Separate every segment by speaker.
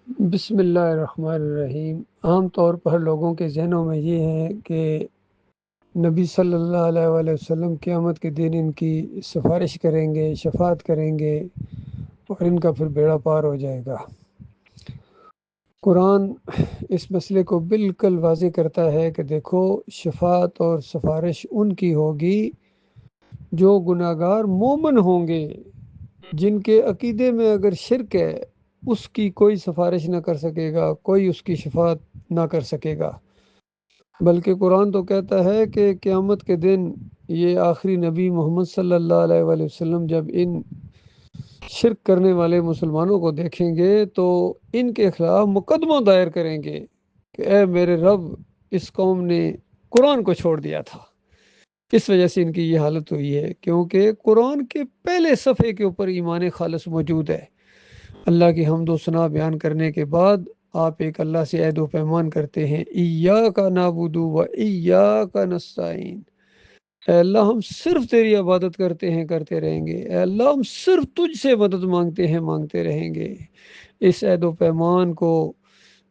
Speaker 1: بسم اللہ الرحمن الرحیم۔ عام طور پر لوگوں کے ذہنوں میں یہ ہے کہ نبی صلی اللہ علیہ وآلہ وسلم قیامت کے دن ان کی سفارش کریں گے، شفاعت کریں گے اور ان کا پھر بیڑا پار ہو جائے گا۔ قرآن اس مسئلے کو بالکل واضح کرتا ہے کہ دیکھو، شفاعت اور سفارش ان کی ہوگی جو گناہگار مومن ہوں گے، جن کے عقیدے میں اگر شرک ہے اس کی کوئی سفارش نہ کر سکے گا، کوئی اس کی شفاعت نہ کر سکے گا۔ بلکہ قرآن تو کہتا ہے کہ قیامت کے دن یہ آخری نبی محمد صلی اللہ علیہ وآلہ وسلم جب ان شرک کرنے والے مسلمانوں کو دیکھیں گے تو ان کے خلاف مقدمہ دائر کریں گے کہ اے میرے رب، اس قوم نے قرآن کو چھوڑ دیا تھا، اس وجہ سے ان کی یہ حالت ہوئی ہے، کیونکہ قرآن کے پہلے صفحے کے اوپر ایمان خالص موجود ہے۔ اللہ کی حمد و ثنا بیان کرنے کے بعد آپ ایک اللہ سے عہد و پیمان کرتے ہیں، ایاک نعبد و ایاک نستعین۔ اے اللہ، ہم صرف تیری عبادت کرتے ہیں، کرتے رہیں گے۔ اے اللہ، ہم صرف تجھ سے مدد مانگتے ہیں، مانگتے رہیں گے۔ اس عہد و پیمان کو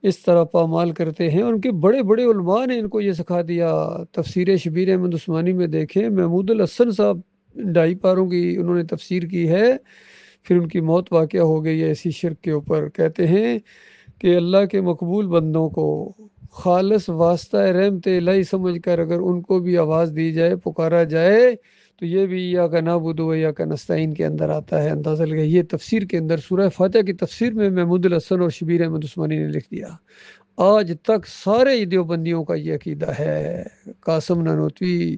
Speaker 1: اس طرح پامال کرتے ہیں۔ ان کے بڑے بڑے علماء نے ان کو یہ سکھا دیا۔ تفسیر شبیر احمد عثمانی میں دیکھیں، محمود الحسن صاحب 2.5 پاروں کی انہوں نے تفسیر کی ہے، پھر ان کی موت واقعہ ہو گئی ہے ایسی شرک کے اوپر۔ کہتے ہیں کہ اللہ کے مقبول بندوں کو خالص واسطہ رحمت الہی سمجھ کر اگر ان کو بھی آواز دی جائے، پکارا جائے، تو یہ بھی ایاک نعبد و ایاک نستعین کے اندر آتا ہے۔ اندازہ لگا، یہ تفسیر کے اندر سورہ فاتحہ کی تفسیر میں محمود الحسن اور شبیر احمد عثمانی نے لکھ دیا۔ آج تک سارے دیوبندیوں کا یہ عقیدہ ہے، قاسم نانوتوی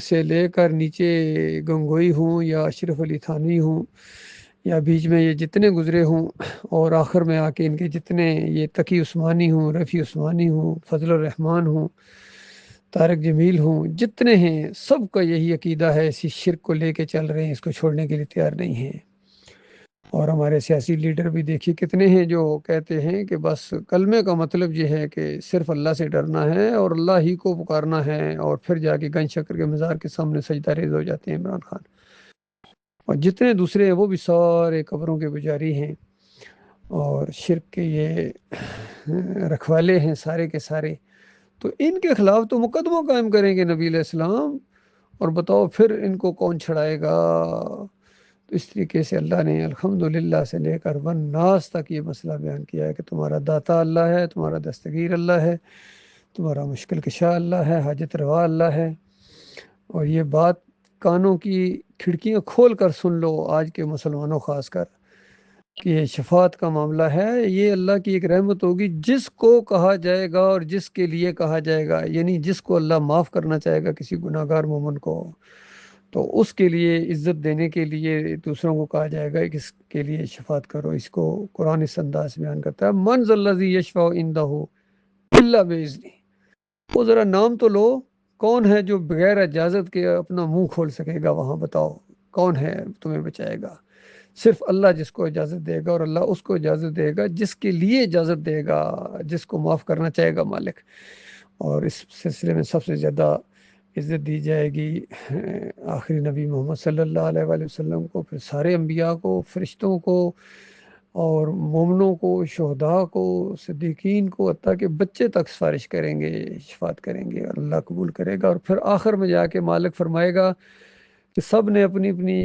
Speaker 1: سے لے کر نیچے گنگوئی ہوں یا اشرف علی تھانوی ہوں یا بیچ میں یہ جتنے گزرے ہوں، اور آخر میں آ کے ان کے جتنے یہ تقی عثمانی ہوں، رفیع عثمانی ہوں، فضل الرحمان ہوں، طارق جمیل ہوں، جتنے ہیں سب کا یہی عقیدہ ہے، اسی شرک کو لے کے چل رہے ہیں، اس کو چھوڑنے کے لیے تیار نہیں ہیں۔ اور ہمارے سیاسی لیڈر بھی دیکھیے کتنے ہیں جو کہتے ہیں کہ بس کلمے کا مطلب یہ ہے کہ صرف اللہ سے ڈرنا ہے اور اللہ ہی کو پکارنا ہے، اور پھر جا کے گنج شکر کے مزار کے سامنے سجدہ ریز ہو جاتے ہیں عمران خان۔ اور جتنے دوسرے ہیں وہ بھی سارے قبروں کے پجاری ہیں اور شرک کے یہ رکھوالے ہیں سارے کے سارے۔ تو ان کے خلاف تو مقدمہ قائم کریں گے نبی علیہ السلام، اور بتاؤ پھر ان کو کون چھڑائے گا؟ تو اس طریقے سے اللہ نے الحمدللہ سے لے کر والناس تک یہ مسئلہ بیان کیا ہے کہ تمہارا داتا اللہ ہے، تمہارا دستگیر اللہ ہے، تمہارا مشکل کشا اللہ ہے، حاجت روا اللہ ہے۔ اور یہ بات کانوں کی کھڑکیاں کھول کر سن لو آج کے مسلمانوں، خاص کر کہ یہ شفاعت کا معاملہ ہے، یہ اللہ کی ایک رحمت ہوگی جس کو کہا جائے گا اور جس کے لیے کہا جائے گا، یعنی جس کو اللہ معاف کرنا چاہے گا کسی گناہگار مومن کو، تو اس کے لیے عزت دینے کے لیے دوسروں کو کہا جائے گا کہ اس کے لیے شفاعت کرو۔ اس کو قرآن اس انداز میں بیان کرتا ہے، من ذا الذی یشفع عندہ الا باذنہ۔ وہ ذرا نام تو لو، کون ہے جو بغیر اجازت کے اپنا منہ کھول سکے گا وہاں؟ بتاؤ کون ہے تمہیں بچائے گا؟ صرف اللہ جس کو اجازت دے گا، اور اللہ اس کو اجازت دے گا جس کے لیے اجازت دے گا، جس کو معاف کرنا چاہے گا مالک۔ اور اس سلسلے میں سب سے زیادہ عزت دی جائے گی آخری نبی محمد صلی اللہ علیہ وآلہ وسلم کو، پھر سارے انبیاء کو، فرشتوں کو، اور مومنوں کو، شہداء کو، صدیقین کو، حتیٰ کہ بچے تک سفارش کریں گے، شفاعت کریں گے، اور اللہ قبول کرے گا۔ اور پھر آخر میں جا کے مالک فرمائے گا کہ سب نے اپنی اپنی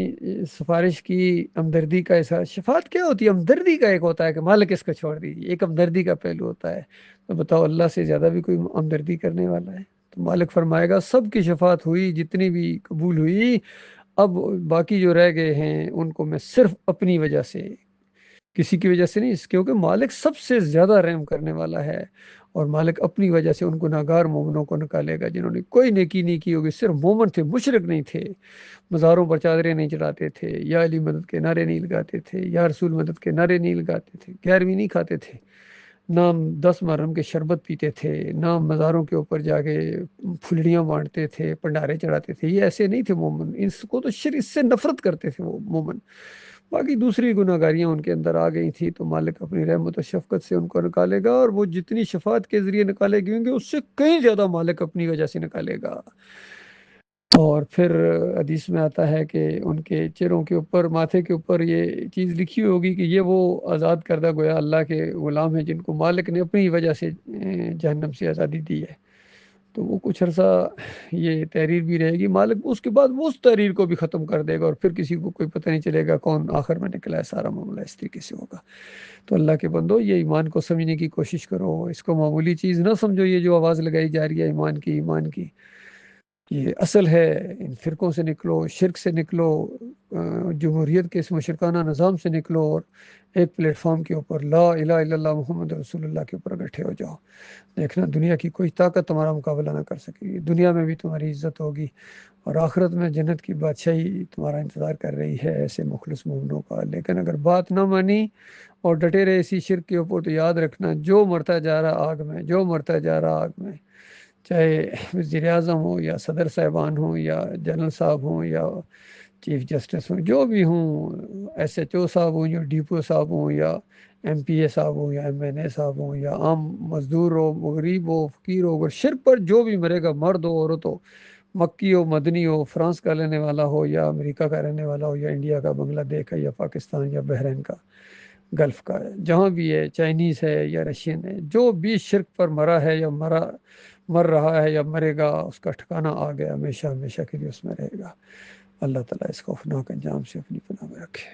Speaker 1: سفارش کی، ہمدردی کا اظہار۔ شفاعت کیا ہوتی ہے؟ ہمدردی کا ایک ہوتا ہے کہ مالک اس کو چھوڑ دیجیے، ایک ہمدردی کا پہلو ہوتا ہے۔ تو بتاؤ اللہ سے زیادہ بھی کوئی ہمدردی کرنے والا ہے؟ تو مالک فرمائے گا سب کی شفاعت ہوئی، جتنی بھی قبول ہوئی، اب باقی جو رہ گئے ہیں ان کو میں صرف اپنی وجہ سے، کسی کی وجہ سے نہیں، کیونکہ مالک سب سے زیادہ رحم کرنے والا ہے، اور مالک اپنی وجہ سے ان گناہگار مومنوں کو نکالے گا جنہوں نے کوئی نیکی نہیں کی ہوگی، صرف مومن تھے، مشرک نہیں تھے، مزاروں پر چادریں نہیں چڑھاتے تھے، یا علی مدد کے نعرے نہیں لگاتے تھے، یا رسول مدد کے نعرے نہیں لگاتے تھے، 11ویں نہیں کھاتے تھے، نہ 10 محرم کے شربت پیتے تھے، نہ مزاروں کے اوپر جا کے پھلڑیاں بانٹتے تھے، پنڈارے چڑھاتے تھے، یہ ایسے نہیں تھے مومن، اس کو تو اس سے نفرت کرتے تھے وہ مومن۔ باقی دوسری گناہگاریاں ان کے اندر آ گئی تھیں، تو مالک اپنی رحمت و شفقت سے ان کو نکالے گا، اور وہ جتنی شفاعت کے ذریعے نکالے گئے ہوں گے اس سے کہیں زیادہ مالک اپنی وجہ سے نکالے گا۔ اور پھر حدیث میں آتا ہے کہ ان کے چہروں کے اوپر، ماتھے کے اوپر یہ چیز لکھی ہوگی کہ یہ وہ آزاد کردہ گویا اللہ کے غلام ہیں جن کو مالک نے اپنی وجہ سے جہنم سے آزادی دی ہے۔ تو وہ کچھ عرصہ یہ تحریر بھی رہے گی، مالک اس کے بعد وہ اس تحریر کو بھی ختم کر دے گا، اور پھر کسی کو کوئی پتہ نہیں چلے گا کون آخر میں نکلا ہے، سارا معاملہ اس طریقے سے ہوگا۔ تو اللہ کے بندو، یہ ایمان کو سمجھنے کی کوشش کرو، اس کو معمولی چیز نہ سمجھو، یہ جو آواز لگائی جا رہی ہے ایمان کی ایمان کی، یہ اصل ہے۔ ان فرقوں سے نکلو، شرک سے نکلو، جمہوریت کے اس مشرکانہ نظام سے نکلو، اور ایک پلیٹ فارم کے اوپر لا الہ الا اللہ محمد رسول اللہ کے اوپر اکٹھے ہو جاؤ۔ دیکھنا دنیا کی کوئی طاقت تمہارا مقابلہ نہ کر سکے گی، دنیا میں بھی تمہاری عزت ہوگی، اور آخرت میں جنت کی بادشاہی تمہارا انتظار کر رہی ہے ایسے مخلص مومنوں کا۔ لیکن اگر بات نہ مانی اور ڈٹے رہے اسی شرک کے اوپر، تو یاد رکھنا جو مرتا جا رہا آگ میں، جو مرتا جا رہا آگ میں، چاہے وزیر اعظم ہو یا صدر صاحبان ہوں یا جنرل صاحب ہوں یا چیف جسٹس ہوں، جو بھی ہوں، ایس ایچ او صاحب ہوں یا ڈی پی او صاحب ہوں یا ایم پی اے صاحب ہوں یا ایم این اے صاحب ہوں یا عام مزدور ہو، غریب ہو، فقیر ہو، اگر شرک پر جو بھی مرے گا، مرد ہو عورت ہو، مکی ہو مدنی ہو، فرانس کا رہنے والا ہو یا امریکہ کا رہنے والا ہو یا انڈیا کا، بنگلہ دیش کا یا پاکستان یا بحرین کا، گلف کا ہے، جہاں بھی ہے، چائنیز ہے یا رشین ہے، جو بھی شرک پر مرا ہے یا مر رہا ہے یا مرے گا، اس کا ٹھکانہ آ گیا، ہمیشہ ہمیشہ کے لیے اس میں رہے گا۔ اللہ تعالیٰ اس خوفناک انجام سے اپنی پناہ میں رکھے۔